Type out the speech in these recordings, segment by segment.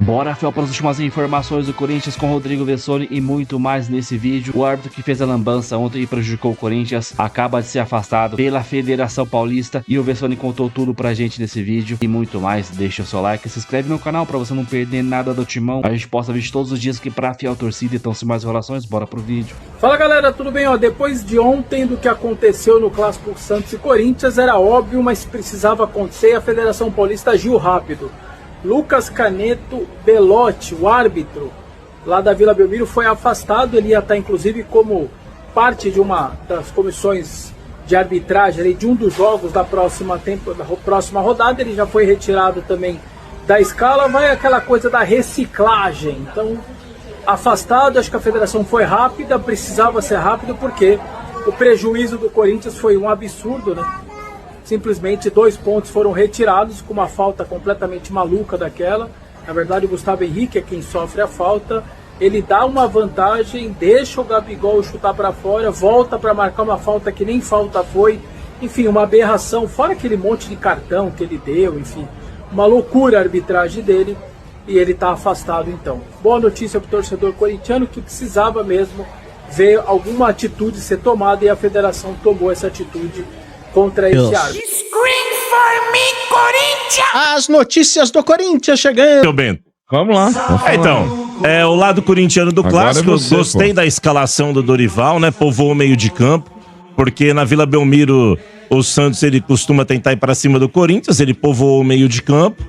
Bora, Fel, para as últimas informações do Corinthians com Rodrigo Vessone e muito mais nesse vídeo. O árbitro que fez a lambança ontem e prejudicou o Corinthians acaba de ser afastado pela Federação Paulista e o Vessone contou tudo pra gente nesse vídeo e muito mais. Deixa o seu like, se inscreve no canal pra você não perder nada do Timão. A gente posta vídeo todos os dias aqui pra fiel torcida, então sem mais enrolações, bora pro vídeo. Fala galera, tudo bem? Depois de ontem do que aconteceu no Clássico Santos e Corinthians, era óbvio, mas precisava acontecer e a Federação Paulista agiu rápido. Lucas Caneto Belotti, o árbitro lá da Vila Belmiro, foi afastado. Ele ia estar inclusive como parte de uma das comissões de arbitragem ali, de um dos jogos da próxima rodada. Ele já foi retirado também da escala. Vai aquela coisa da reciclagem. Então, afastado, acho que a federação foi rápida, precisava ser rápido, porque o prejuízo do Corinthians foi um absurdo, né? Simplesmente 2 pontos foram retirados com uma falta completamente maluca daquela. Na verdade, o Gustavo Henrique é quem sofre a falta. Ele dá uma vantagem, deixa o Gabigol chutar para fora, volta para marcar uma falta que nem falta foi. Enfim, uma aberração, fora aquele monte de cartão que ele deu, enfim. Uma loucura a arbitragem dele e ele está afastado então. Boa notícia para o torcedor corintiano, que precisava mesmo ver alguma atitude ser tomada e a federação tomou essa atitude contra esse árbitro. Scream for me, Corinthians! As notícias do Corinthians chegando. Seu Bento. Vamos lá. Então, o lado corintiano do Agora clássico, é você, gostei da escalação do Dorival, né? Povoou o meio de campo, porque na Vila Belmiro o Santos ele costuma tentar ir para cima do Corinthians, ele povoou o meio de campo.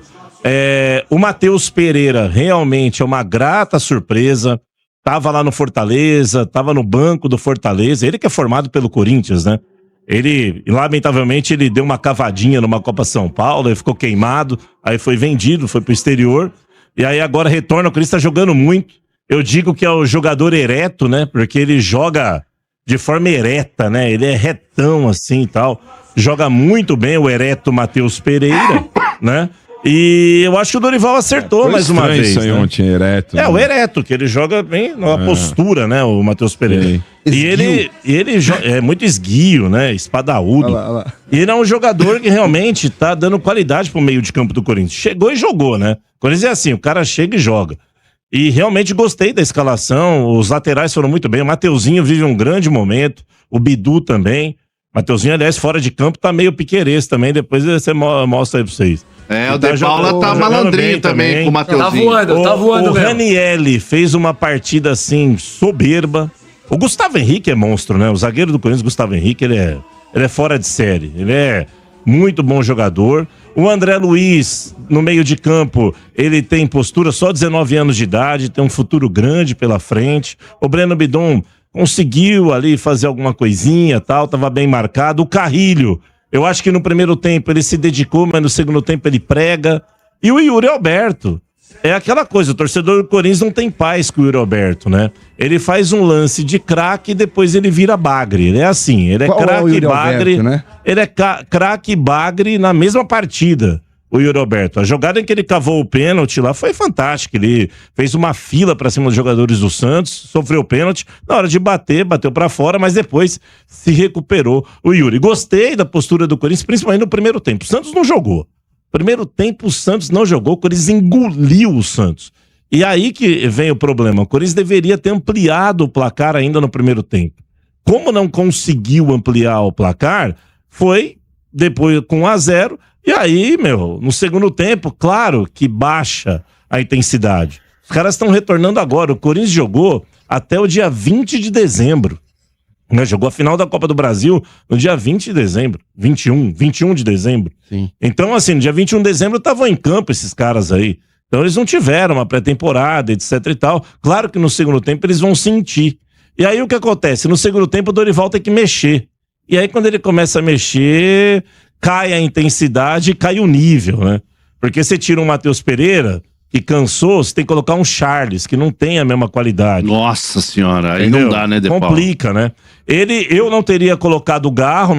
O Matheus Pereira realmente é uma grata surpresa. Tava lá no Fortaleza, tava no banco do Fortaleza, ele que é formado pelo Corinthians, né? Ele, lamentavelmente, ele deu uma cavadinha numa Copa São Paulo, ele ficou queimado, aí foi vendido, foi pro exterior, e aí agora retorna, o Corinthians tá jogando muito. Eu digo que é o jogador ereto, né, porque ele joga de forma ereta, né, ele é retão assim e tal, joga muito bem o ereto Matheus Pereira, né, e eu acho que o Dorival acertou mais uma vez. Isso aí, né? Ontem, ereto. O ereto, que ele joga bem na postura, né, o Matheus Pereira. E ele é muito esguio, né, espadaúdo. Olha lá. E ele é um jogador que realmente tá dando qualidade pro meio de campo do Corinthians. Chegou e jogou, né? O Corinthians é assim, o cara chega e joga. E realmente gostei da escalação, os laterais foram muito bem, o Mateuzinho vive um grande momento, o Bidu também. Mateuzinho, aliás, fora de campo, tá meio piqueirês também, depois você mostra aí pra vocês. O De Paula tá malandrinho também com o Mateuzinho. Tá voando o mesmo. Ranielli fez uma partida assim, soberba. O Gustavo Henrique é monstro, né? O zagueiro do Corinthians, Gustavo Henrique, ele é fora de série. Ele é muito bom jogador. O André Luiz, no meio de campo, ele tem postura, só 19 anos de idade, tem um futuro grande pela frente. O Breno Bidon conseguiu ali fazer alguma coisinha e tal, tava bem marcado. O Carrilho, eu acho que no primeiro tempo ele se dedicou, mas no segundo tempo ele prega. E o Yuri Alberto. É aquela coisa, o torcedor do Corinthians não tem paz com o Yuri Alberto, né? Ele faz um lance de craque e depois ele vira bagre. Ele é assim, ele é craque e bagre. Alberto, né? Ele é craque e bagre na mesma partida, o Yuri Alberto. A jogada em que ele cavou o pênalti lá foi fantástica. Ele fez uma fila pra cima dos jogadores do Santos, sofreu o pênalti. Na hora de bater, bateu pra fora, mas depois se recuperou o Yuri. Gostei da postura do Corinthians, principalmente no primeiro tempo. O Santos não jogou. Primeiro tempo o Santos não jogou, o Corinthians engoliu o Santos. E aí que vem o problema, o Corinthians deveria ter ampliado o placar ainda no primeiro tempo. Como não conseguiu ampliar o placar, foi depois com 1-0, e aí, no segundo tempo, claro que baixa a intensidade. Os caras estão retornando agora, o Corinthians jogou até o dia 20 de dezembro. Né, jogou a final da Copa do Brasil no dia 20 de dezembro, 21 de dezembro. Sim. Então, assim, no dia 21 de dezembro estavam em campo esses caras aí. Então eles não tiveram uma pré-temporada, etc e tal. Claro que no segundo tempo eles vão sentir. E aí o que acontece? No segundo tempo o Dorival tem que mexer. E aí quando ele começa a mexer, cai a intensidade e cai o nível, né? Porque você tira um Matheus Pereira, que cansou, você tem que colocar um Charles, que não tem a mesma qualidade. Nossa senhora, aí entendeu? não dá, né, De Paula? Complica, né? Eu não teria colocado o Garro,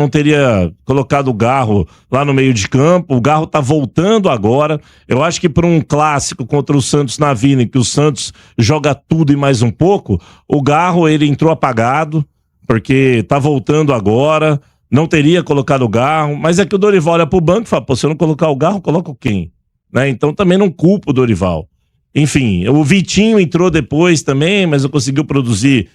lá no meio de campo. O Garro tá voltando agora. Eu acho que para um clássico contra o Santos na Vila, em que o Santos joga tudo e mais um pouco, o Garro, ele entrou apagado, porque tá voltando agora. Não teria colocado o Garro, mas é que o Dorival olha pro banco e fala, pô, se eu não colocar o Garro, coloca quem? Né? Então também não culpo o Dorival. Enfim, o Vitinho entrou depois também, mas não conseguiu produzir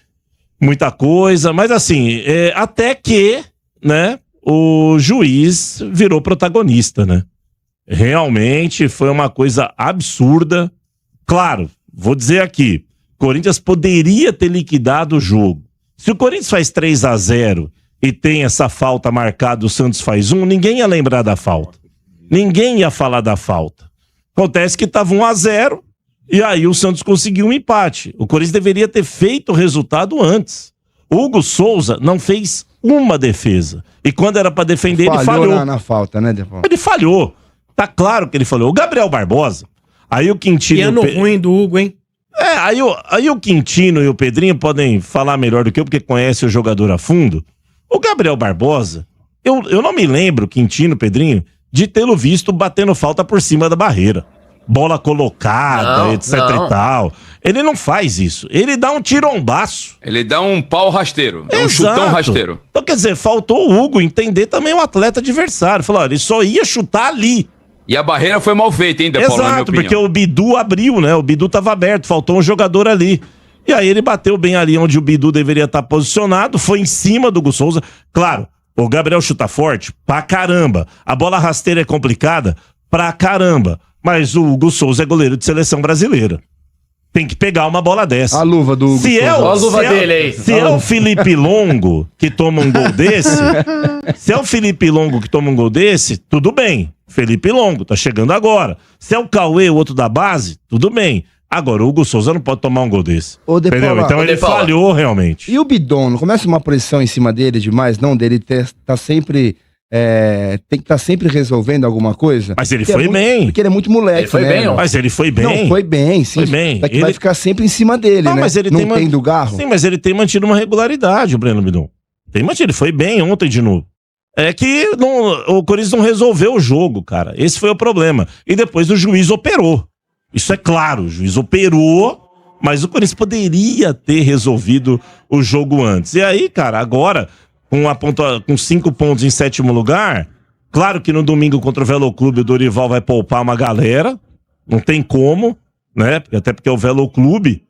muita coisa. Mas assim, até que, né, o juiz virou protagonista, né? Realmente foi uma coisa absurda. Claro, vou dizer aqui, Corinthians poderia ter liquidado o jogo. Se o Corinthians faz 3-0 e tem essa falta marcada, o Santos faz 1, ninguém ia lembrar da falta. Ninguém ia falar da falta. Acontece que tava 1-0 e aí o Santos conseguiu um empate. O Corinthians deveria ter feito o resultado antes. O Hugo Souza não fez uma defesa. E quando era pra defender, ele falhou. Na falta, né, Defão? Ele falhou. Tá claro que ele falhou. O Gabriel Barbosa, aí o Quintino... Que ano ruim do Hugo, hein? Aí o Quintino e o Pedrinho podem falar melhor do que eu, porque conhece o jogador a fundo. O Gabriel Barbosa, eu não me lembro, Quintino, Pedrinho, de tê-lo visto batendo falta por cima da barreira. Bola colocada, etc e tal. Ele não faz isso. Ele dá um tirombaço. Ele dá um pau rasteiro. Dá um chutão rasteiro. Então, quer dizer, faltou o Hugo entender também o atleta adversário. Falou, ele só ia chutar ali. E a barreira foi mal feita, hein, De Paulo, na minha Exato, opinião. porque o Bidu abriu, né? O Bidu tava aberto, faltou um jogador ali. E aí ele bateu bem ali onde o Bidu deveria estar posicionado, foi em cima do Hugo Souza. Claro, o Gabriel chuta forte pra caramba. A bola rasteira é complicada pra caramba. Mas o Hugo Souza é goleiro de seleção brasileira. Tem que pegar uma bola dessa. A luva do Hugo Souza. Olha a luva dele aí. Se é o Felipe Longo que toma um gol desse, se é o Felipe Longo que toma um gol desse, tudo bem. Felipe Longo, tá chegando agora. Se é o Cauê, o outro da base, tudo bem. Agora, o Hugo Souza não pode tomar um gol desse. Entendeu? Então ele falhou realmente. E o Bidon, não começa uma pressão em cima dele demais, não? Dele tá sempre... tem que estar sempre resolvendo alguma coisa. Mas ele foi bem. Porque ele é muito moleque, ele foi né? bem, ó. Mas ele foi bem. Não, foi bem, sim. Foi bem. É que vai ficar sempre em cima dele, né? Mas ele não tem do garro. Sim, mas ele tem mantido uma regularidade, o Breno Bidon. Tem mantido, ele foi bem ontem de novo. É que o Corinthians não resolveu o jogo, cara. Esse foi o problema. E depois o juiz operou. Isso é claro, o juiz operou, mas o Corinthians poderia ter resolvido o jogo antes. E aí, cara, agora, com 5 pontos em 7º lugar, claro que no domingo contra o Velo Clube o Dorival vai poupar uma galera, não tem como, né? Até porque o Velo Clube,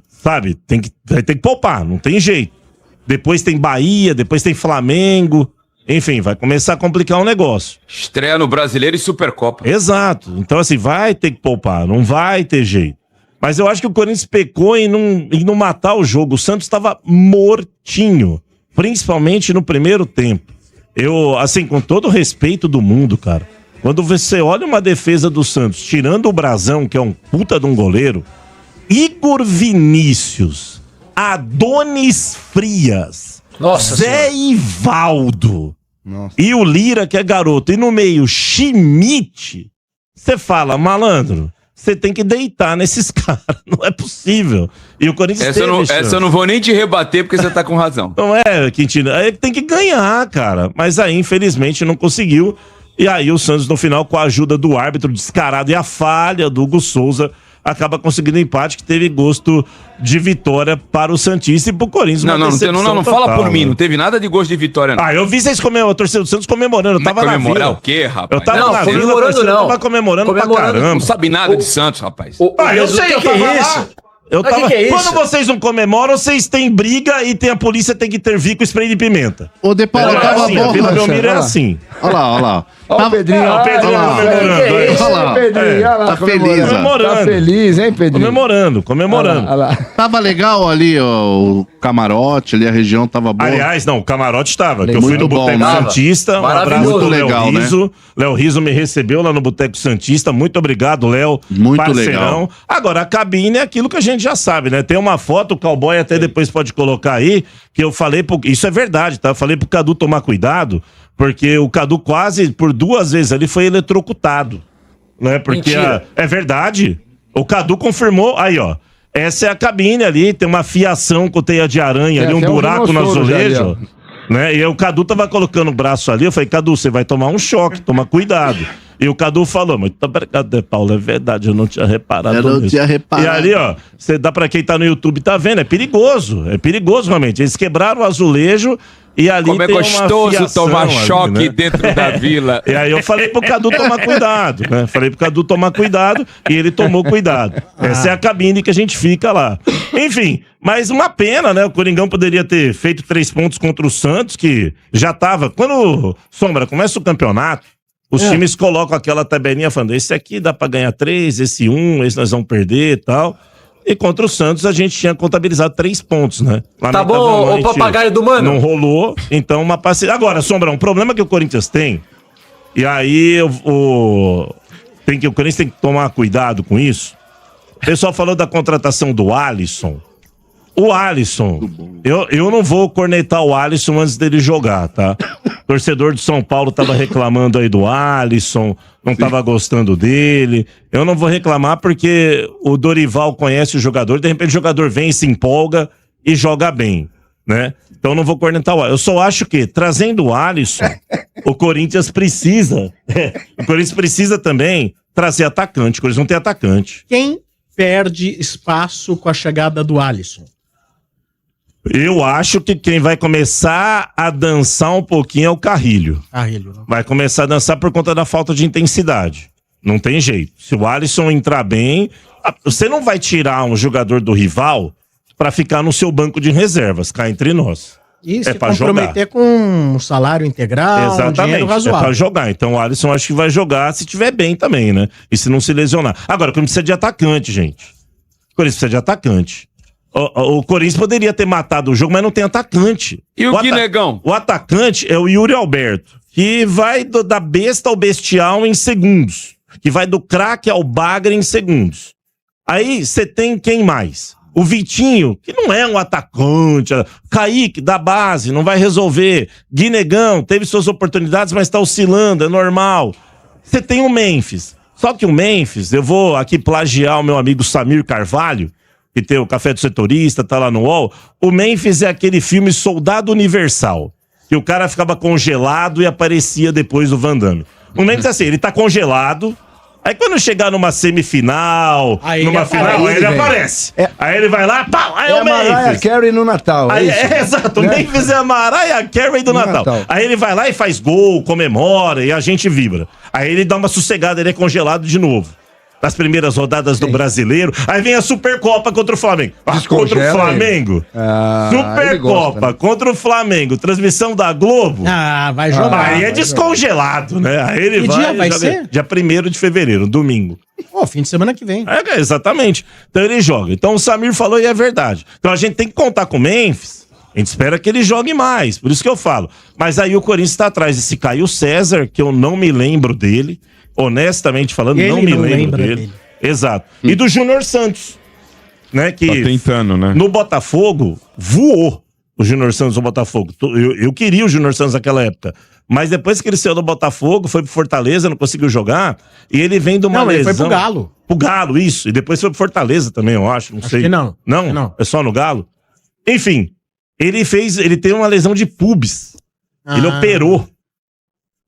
sabe, vai ter que poupar, não tem jeito. Depois tem Bahia, depois tem Flamengo. Enfim, vai começar a complicar o negócio. Estreia no Brasileiro e Supercopa. Exato. Então, assim, vai ter que poupar, não vai ter jeito. Mas eu acho que o Corinthians pecou em não matar o jogo. O Santos estava mortinho, principalmente no primeiro tempo. Eu, assim, com todo o respeito do mundo, cara, quando você olha uma defesa do Santos, tirando o Brazão, que é um puta de um goleiro, Igor Vinícius, Adonis Frias, Nossa Zé Ivaldo e o Lira, que é garoto, e no meio Schmidt, você fala, malandro, você tem que deitar nesses caras, não é possível. E o Corinthians essa eu não vou nem te rebater porque você tá com razão. Não é, Quintino, aí tem que ganhar, cara, mas aí infelizmente não conseguiu. E aí o Santos no final, com a ajuda do árbitro descarado e a falha do Hugo Souza, acaba conseguindo empate que teve gosto de vitória para o Santista e para o Corinthians. Não fala por mim, não teve nada de gosto de vitória, não. Eu vi vocês comemorando, a torcida do Santos comemorando, eu tava na vila. Comemorar o quê, rapaz? Eu tava na vila, comemorando não. tava comemorando pra caramba. Não sabe nada de Santos, rapaz. Eu sei que eu tava lá. Que é isso? Quando vocês não comemoram, vocês têm briga e a polícia tem que intervir com spray de pimenta. Ô, De Paulo, A Vila Belmiro é assim. Olha lá. Olha o Pedrinho. Olha o Pedrinho comemorando. Olha lá. Pedrinho, olha lá, Tá feliz, ó. Comemorando. Tá feliz, hein, Pedrinho? Comemorando. Olha lá. Tava legal ali, ó, o camarote, ali a região tava boa. Aliás, não, o camarote estava. Que eu fui Muito no bom, Boteco né? Santista. Um abraço Muito pro Léo legal, Riso. né? Léo Riso me recebeu lá no Boteco Santista. Muito obrigado, Léo. Muito parceirão. legal. Agora, a cabine é aquilo que a gente já sabe, né? Tem uma foto, o Cowboy até depois pode colocar aí, que eu falei, isso é verdade, tá? Eu falei pro Cadu tomar cuidado, porque o Cadu quase, por 2 vezes ali, foi eletrocutado. Né? Porque é verdade. O Cadu confirmou, aí ó, essa é a cabine ali, tem uma fiação com teia de aranha ali, um buraco no azulejo. Né? E aí o Cadu tava colocando o braço ali, eu falei, Cadu, você vai tomar um choque, toma cuidado. E o Cadu falou, muito obrigado, De Paulo, é verdade, eu não tinha reparado E ali, ó, você dá pra quem tá no YouTube, tá vendo, é perigoso realmente. Eles quebraram o azulejo E ali como é tem gostoso uma tomar ali, choque né? dentro da vila. E aí eu falei pro Cadu tomar cuidado, né? Falei pro Cadu tomar cuidado e ele tomou cuidado. Essa é a cabine que a gente fica lá. Enfim, mas uma pena, né? O Coringão poderia ter feito 3 pontos contra o Santos, que já tava... Quando, Sombra, começa o campeonato, os times colocam aquela tabelinha falando, esse aqui dá pra ganhar 3, esse 1, esse nós vamos perder e tal... E contra o Santos a gente tinha contabilizado 3 pontos, né? Tá bom, o papagaio do mano. Não rolou, então uma paciência. Agora, Sombra, um problema que o Corinthians tem, e aí o Corinthians tem que tomar cuidado com isso. O pessoal falou da contratação do Alisson. O Alisson, eu não vou cornetar o Alisson antes dele jogar, tá? O torcedor de São Paulo tava reclamando aí do Alisson, não tava gostando dele. Eu não vou reclamar porque o Dorival conhece o jogador, de repente o jogador vem e se empolga e joga bem, né? Então eu não vou cornetar o Alisson. Eu só acho que, trazendo o Alisson, o Corinthians precisa também trazer atacante. O Corinthians não tem atacante. Quem perde espaço com a chegada do Alisson? Eu acho que quem vai começar a dançar um pouquinho é o Carrilho. Carrilho, né? Vai começar a dançar por conta da falta de intensidade. Não tem jeito. Se o Alisson entrar bem, você não vai tirar um jogador do rival pra ficar no seu banco de reservas, cá entre nós. E se pra comprometer com um salário integral, um dinheiro razoável. É pra jogar. Então o Alisson acho que vai jogar se tiver bem também, né? E se não se lesionar. Agora, o Corinthians precisa de atacante, gente. O Corinthians precisa de atacante. O Corinthians poderia ter matado o jogo, mas não tem atacante. E o Guinegão? O atacante é o Yuri Alberto, que vai da besta ao bestial em segundos. Que vai do craque ao bagre em segundos. Aí você tem quem mais? O Vitinho, que não é um atacante. Kaique, da base, não vai resolver. Guinegão, teve suas oportunidades, mas tá oscilando, é normal. Você tem o Memphis. Só que o Memphis, eu vou aqui plagiar o meu amigo Samir Carvalho, que tem o Café do Setorista, tá lá no UOL. O Memphis é aquele filme Soldado Universal, que o cara ficava congelado e aparecia depois do Van Damme. O Memphis é assim, ele tá congelado, aí quando chegar numa semifinal, numa final, aí ele aparece. Aí ele vai lá, pau, aí é o Memphis. Mariah Carey no Natal. Exato, o Memphis é a Mariah Carey do Natal. Aí ele vai lá e faz gol, comemora e a gente vibra. Aí ele dá uma sossegada, ele é congelado de novo. Nas primeiras rodadas do Brasileiro. Aí vem a Supercopa contra o Flamengo. Contra o Flamengo. Supercopa contra o Flamengo. Transmissão da Globo. Vai jogar. Aí é descongelado, né? Aí ele Que dia vai ser? Dia 1º de fevereiro, domingo. Fim de semana que vem. Exatamente. Então ele joga. Então o Samir falou e é verdade. Então a gente tem que contar com o Memphis. A gente espera que ele jogue mais. Por isso que eu falo. Mas aí o Corinthians tá atrás desse Caio César, que eu não me lembro dele. Honestamente falando, não me lembro dele. Exato. E do Júnior Santos, né? Que tá tentando, né? No Botafogo, voou o Júnior Santos no Botafogo. Eu queria o Júnior Santos naquela época. Mas depois que ele saiu do Botafogo, foi pro Fortaleza, não conseguiu jogar. E ele vem de uma lesão. Ele foi pro Galo. Pro Galo, isso. E depois foi pro Fortaleza também, eu acho. Não sei. Que não. Não? É só no Galo? Enfim, ele tem uma lesão de pubis. Ele operou.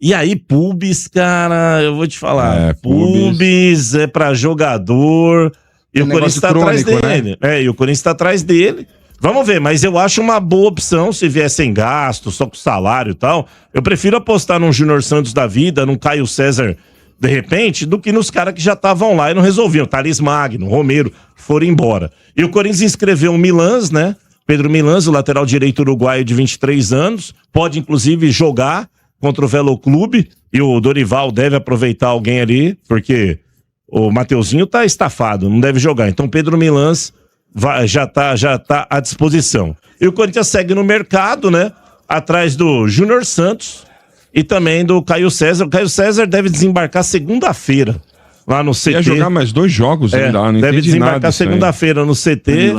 E aí, pubis, cara, eu vou te falar. Pubis é pra jogador. E o Corinthians tá atrás dele. E o Corinthians tá atrás dele. Vamos ver, mas eu acho uma boa opção se vier sem gasto, só com salário e tal. Eu prefiro apostar num Júnior Santos da vida, num Caio César, de repente, do que nos caras que já estavam lá e não resolviam. Thales Magno, Romero, foram embora. E o Corinthians inscreveu o Milans, né? Pedro Milans, o lateral direito uruguaio de 23 anos. Pode, inclusive, jogar contra o Velo Clube, e o Dorival deve aproveitar alguém ali, porque o Mateuzinho tá estafado, não deve jogar. Então Pedro Milans já tá à disposição. E o Corinthians segue no mercado, né? Atrás do Júnior Santos e também do Caio César. O Caio César deve desembarcar segunda-feira lá no CT. Ia jogar mais 2 jogos ainda, não deve desembarcar nada segunda-feira no CT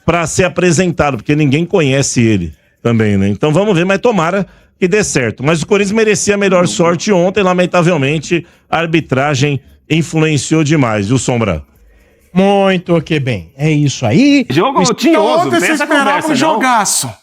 para ser apresentado, porque ninguém conhece ele também, né? Então vamos ver, mas tomara que dê certo. Mas o Corinthians merecia a melhor sorte ontem, lamentavelmente, a arbitragem influenciou demais, viu, Sombra? Muito que bem. É isso aí. Jogo tinhoso. Ontem você esperava um jogaço.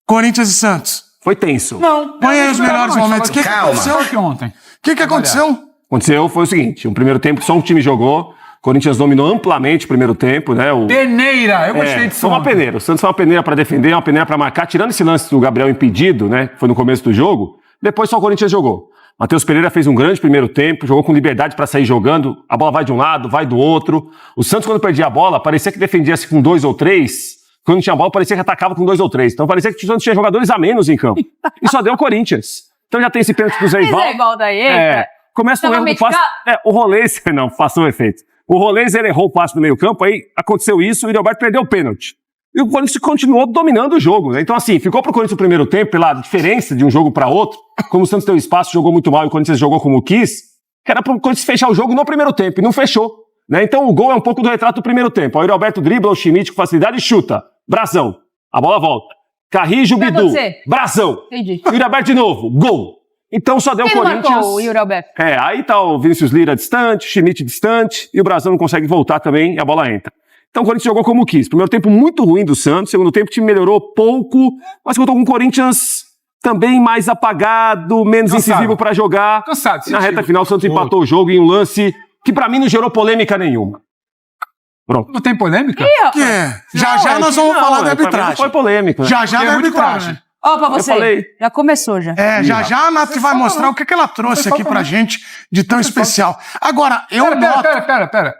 Corinthians e Santos. Foi tenso. Não. Põe aí os melhores momentos. O que aconteceu aqui ontem? O que aconteceu? Aconteceu foi o seguinte, um primeiro tempo que só um time jogou, Corinthians dominou amplamente o primeiro tempo, né? Peneira, eu gostei disso. Foi uma peneira. O Santos foi uma peneira para defender, uma peneira para marcar. Tirando esse lance do Gabriel impedido, né? Que foi no começo do jogo. Depois só o Corinthians jogou. Matheus Pereira fez um grande primeiro tempo, jogou com liberdade para sair jogando. A bola vai de um lado, vai do outro. O Santos, quando perdia a bola, parecia que defendia-se com 2 ou 3. Quando tinha bola, parecia que atacava com 2 ou 3. Então parecia que o Santos tinha jogadores a menos em campo. E só deu o Corinthians. Então já tem esse pênalti pro Zé Ivaldo. Mas é igual daí, começa o erro do passe. O Rolês, não, passou o efeito. O Rolês, ele errou o passe no meio campo, aí aconteceu isso, e o Roberto perdeu o pênalti. E o Corinthians continuou dominando o jogo, né? Então, assim, ficou pro Corinthians o primeiro tempo, pela diferença de um jogo para outro, como o Santos teve espaço, jogou muito mal e o Corinthians jogou como quis, era pro Corinthians fechar o jogo no primeiro tempo, e não fechou, né? Então, o gol é um pouco do retrato do primeiro tempo. Aí o Roberto dribla o Schmidt com facilidade e chuta. Brasão. A bola volta. Carrijo, Bidu. Brasão. Entendi. Yuri Alberto de novo. Gol. Então só deu o Corinthians. Marcou o Yuri Alberto? Aí tá o Vinícius Lira distante, o Schmidt distante, e o Brasão não consegue voltar também, e a bola entra. Então o Corinthians jogou como quis. Primeiro tempo muito ruim do Santos, segundo tempo o time melhorou pouco, mas contou com o Corinthians também mais apagado, menos incisivo pra jogar. Cansado. Na reta final o Santos empatou o jogo em um lance que pra mim não gerou polêmica nenhuma. Pronto. Não tem polêmica? Que é? Já nós vamos falar da arbitragem. Não foi polêmica. Né? Já da arbitragem. Ó, pra você. Já começou, já. Já a Nath vai mostrar o que ela trouxe aqui pra gente de tão especial. Agora, Pera.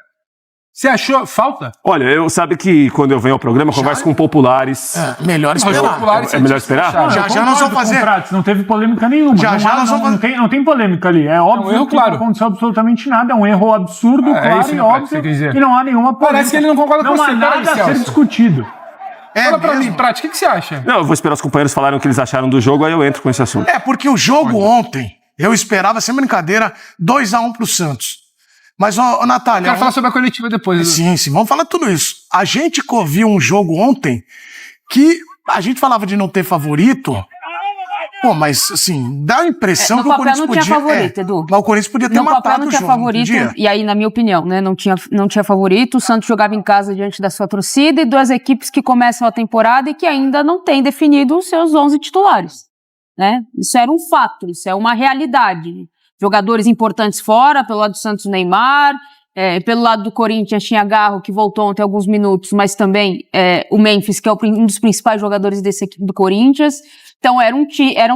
Você achou falta? Olha, eu sabe que quando eu venho ao programa, converso com populares. Melhor esperar. É melhor esperar? Já nós vamos fazer. Não teve polêmica nenhuma. Já nós vamos fazer. Não tem polêmica ali. É óbvio que não aconteceu absolutamente nada. É um erro absurdo, claro e óbvio. E não há nenhuma polêmica. Parece que ele não concorda com você. Não há nada a ser discutido. Fala pra mim, Prati, o que você acha? Não, eu vou esperar os companheiros falarem o que eles acharam do jogo, aí eu entro com esse assunto. Porque o jogo ontem, eu esperava, sem brincadeira, 2-1 pro Santos. Mas, Natália... Quero falar sobre a coletiva depois. Sim, vamos falar tudo isso. A gente viu um jogo ontem que a gente falava de não ter favorito... Pô, mas assim, dá a impressão que o Corinthians podia... No papel não tinha favorito, Edu. Mas o Corinthians podia ter matado o jogo. No papel não tinha favorito, e aí, na minha opinião, né, não tinha favorito. O Santos jogava em casa diante da sua torcida e duas equipes que começam a temporada e que ainda não têm definido os seus 11 titulares, né? Isso era um fato, isso é uma realidade. Jogadores importantes fora, pelo lado do Santos, o Neymar, pelo lado do Corinthians tinha Garro, que voltou ontem alguns minutos, mas também o Memphis, que é um dos principais jogadores dessa equipe do Corinthians. Então, eram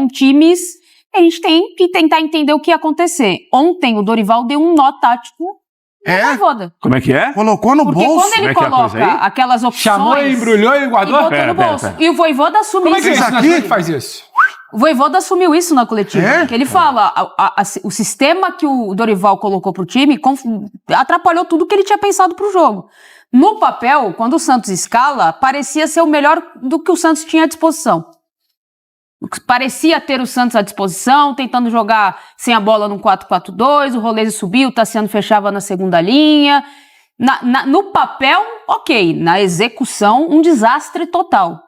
times que a gente tem que tentar entender o que ia acontecer. Ontem, o Dorival deu um nó tático no Voivoda. Como é que é? Colocou no bolso. Porque quando ele coloca aquelas opções... Chamou, embrulhou e guardou? E botou no bolso. E o Voivoda assumiu isso. Como é que ele faz isso? O Voivoda assumiu isso na coletiva. Que ele fala, o sistema que o Dorival colocou pro time atrapalhou tudo que ele tinha pensado pro jogo. No papel, quando o Santos escala, parecia ser o melhor do que o Santos tinha à disposição. Parecia ter o Santos à disposição, tentando jogar sem a bola no 4-4-2, o Roleze subiu, o Tassiano fechava na segunda linha. No papel, ok. Na execução, um desastre total.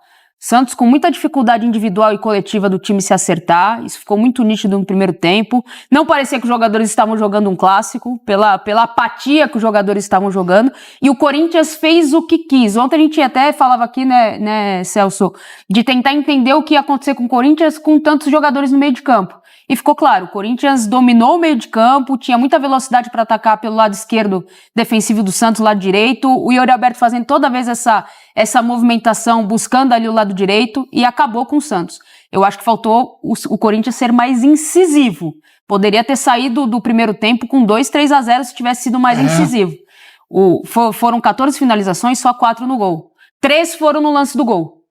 Santos com muita dificuldade individual e coletiva do time se acertar, isso ficou muito nítido no primeiro tempo. Não parecia que os jogadores estavam jogando um clássico, pela apatia que os jogadores estavam jogando, e o Corinthians fez o que quis. Ontem a gente até falava aqui, né, Celso, de tentar entender o que ia acontecer com o Corinthians com tantos jogadores no meio de campo. E ficou claro, o Corinthians dominou o meio de campo, tinha muita velocidade para atacar pelo lado esquerdo defensivo do Santos, lado direito, o Yuri Alberto fazendo toda vez essa movimentação, buscando ali o lado direito, e acabou com o Santos. Eu acho que faltou o Corinthians ser mais incisivo. Poderia ter saído do primeiro tempo com 2-3-0 se tivesse sido mais incisivo. Foram 14 finalizações, só 4 no gol. 3 foram no lance do gol.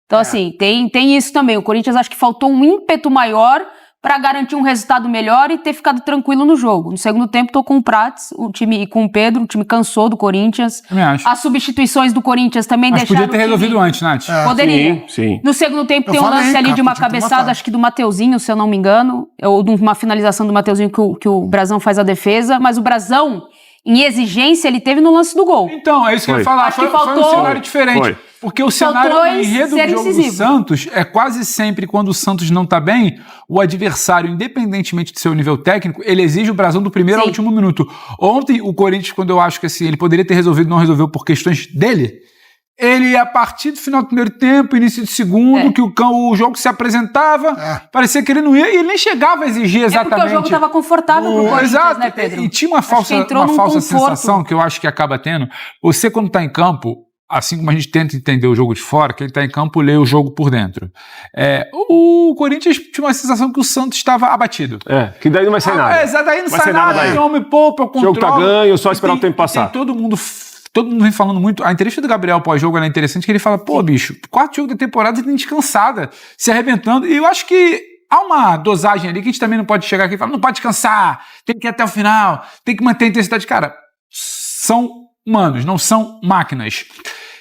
Então, assim, tem isso também. O Corinthians acho que faltou um ímpeto maior para garantir um resultado melhor e ter ficado tranquilo no jogo. No segundo tempo, tô com o Prats, o time, e com o Pedro, o time cansou do Corinthians. As substituições do Corinthians também deixaram... Mas podia ter resolvido antes, Nath. Poderia. Sim. No segundo tempo tem um lance ali de uma cabeçada, acho que do Mateuzinho, se eu não me engano, ou de uma finalização do Mateuzinho que o Brasão faz a defesa, mas o Brasão, em exigência, ele teve no lance do gol. Então, é isso que eu ia falar. Foi um cenário diferente. Porque o cenário, o enredo do jogo do Santos é quase sempre quando o Santos não tá bem, o adversário, independentemente do seu nível técnico, ele exige o Brasão do primeiro ao último minuto. Ontem, o Corinthians, quando eu acho que assim, ele poderia ter resolvido, não resolveu por questões dele, ele, a partir do final do primeiro tempo, início do segundo, que o jogo se apresentava, parecia que ele não ia, e ele nem chegava a exigir exatamente. Porque o jogo estava confortável pro Corinthians, exato, né, Pedro? E tinha uma falsa sensação que eu acho que acaba tendo. Você, quando está em campo, assim como a gente tenta entender o jogo de fora, que ele está em campo, lê o jogo por dentro. O Corinthians tinha uma sensação que o Santos estava abatido. Que daí não vai sair nada. Daí não sai nada, não me poupa, eu controlo. O jogo tá ganho, só esperar o tempo passar. Todo mundo vem falando muito. A entrevista do Gabriel pós-jogo é interessante, que ele fala, pô, bicho, 4 jogos da temporada, você tem descansada, se arrebentando. E eu acho que há uma dosagem ali que a gente também não pode chegar aqui e falar, não pode descansar, tem que ir até o final, tem que manter a intensidade. Cara, são humanos, não são máquinas.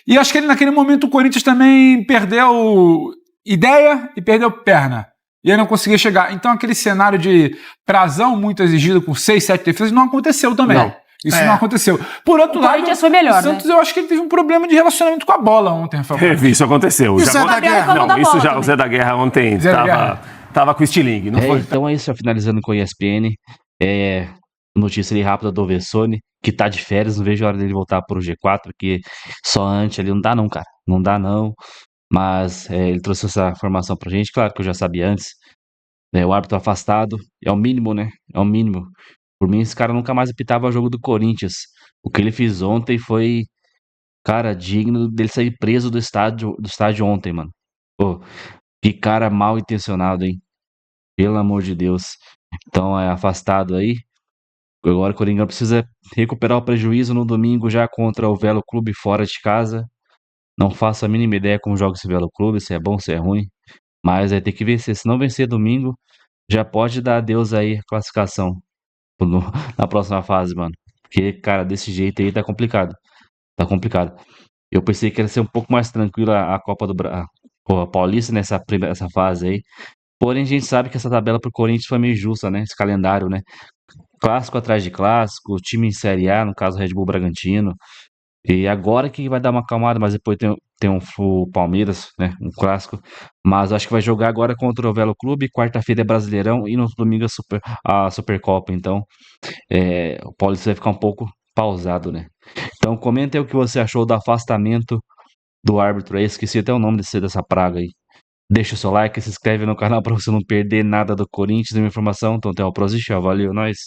E acho que naquele momento o Corinthians também perdeu ideia e perdeu perna. E aí não conseguia chegar. Então aquele cenário de prazão muito exigido com 6, 7 defesas não aconteceu também. Não. Isso não aconteceu. Por outro lado, Corinthians foi melhor, o Santos, eu acho que ele teve um problema de relacionamento com a bola ontem, Rafael. Isso aconteceu. E o Zé da Guerra? Não, isso já, o Zé da Guerra ontem tava com estilingue, não foi? Então é isso, finalizando com o ESPN. Notícia ali rápida do Vessone, que tá de férias, não vejo a hora dele voltar pro G4, porque só antes ali não dá não, cara. Não dá não. Mas ele trouxe essa informação pra gente, claro que eu já sabia antes. O árbitro afastado, é o mínimo, né? É o mínimo. Por mim, esse cara nunca mais apitava o jogo do Corinthians. O que ele fez ontem foi, cara, digno dele sair preso do estádio ontem, mano. Pô, que cara mal intencionado, hein? Pelo amor de Deus. Então, afastado aí. Agora o Coringão precisa recuperar o prejuízo no domingo já contra o Velo Clube fora de casa. Não faço a mínima ideia como joga esse Velo Clube, se é bom, se é ruim. Mas vai ter que vencer. Se não vencer domingo, já pode dar adeus aí a classificação na próxima fase, mano. Porque, cara, desse jeito aí tá complicado. Tá complicado. Eu pensei que ia ser um pouco mais tranquila a Copa do Paulista nessa fase aí. Porém, a gente sabe que essa tabela pro Corinthians foi meio justa, né? Esse calendário, né? Clássico atrás de clássico, time em Série A, no caso Red Bull Bragantino. E agora que vai dar uma acalmada, mas depois tem o Palmeiras, né? Um clássico. Mas acho que vai jogar agora contra o Velo Clube. Quarta-feira é Brasileirão e no domingo a Supercopa. Então, o Paulista vai ficar um pouco pausado, né? Então, comenta aí o que você achou do afastamento do árbitro aí. Esqueci até o nome dessa praga aí. Deixa o seu like, se inscreve no canal para você não perder nada do Corinthians, nenhuma informação. Então, até o próximo. Valeu, nós.